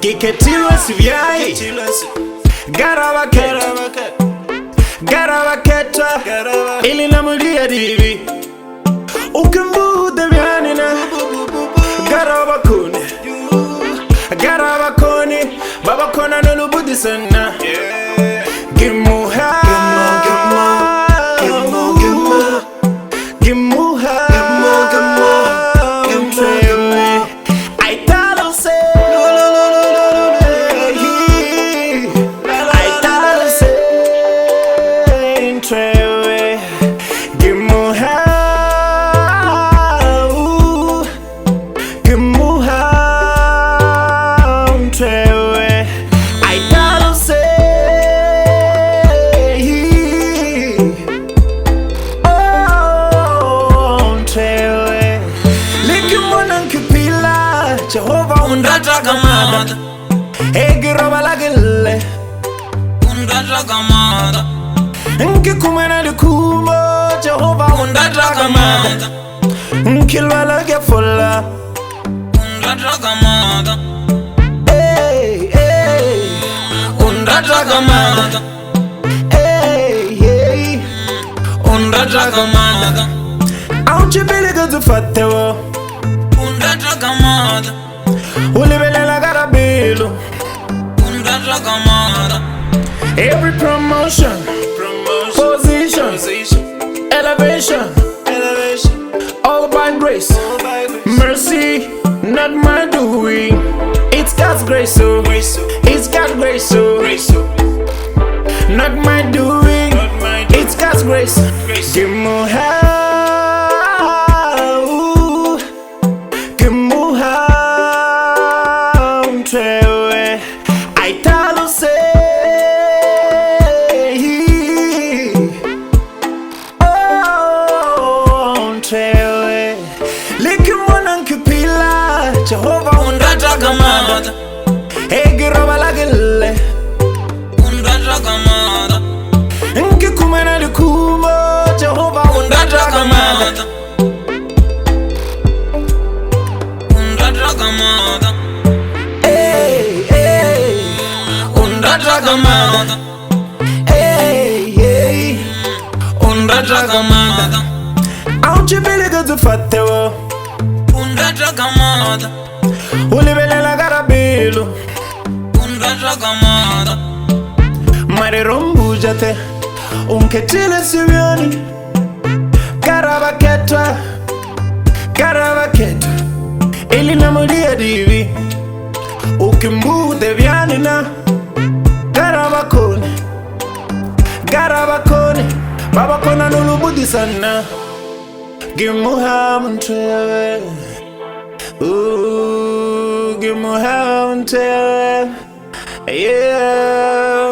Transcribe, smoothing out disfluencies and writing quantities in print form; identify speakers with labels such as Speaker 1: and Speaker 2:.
Speaker 1: Kiketilwe sivyai Garabaketa Ili namulia divi Ukimbude vyanina Garabakone Babakona nolubudi sana Gimuha Jehovah undata kamada Egiroba lagile Undata kamada Nki kumena likumo Jehovah undata kamada Nkilwa lage fola Undata kamada Hey, hey Undata kamada Hey, hey Undata kamada Auchibiliga tufatewo Undata kamada Ulibelela garabelo Undata kamada Every promotion Position Elevation All by grace Mercy Not my doing It's God's grace so It's God's grace so Not my doing It's God's grace Give me help Jehovah undata kamada Egiroba lagile Undata kamada Nki kumena likumo Jehovah undata kamada Undata kamada Hey, hey Undata kamada Hey, hey Undata kamada Auchibiliga tufatewo Undata kamada Ulibelela garabelo Undata kamada Mare rombujate Unketile sivioni Garabaketa Ili namulia divi Ukimbude vyanina Garabakone Babakona nulubudi sana Gimuha mtwewe Ooh, give me how and tell, yeah.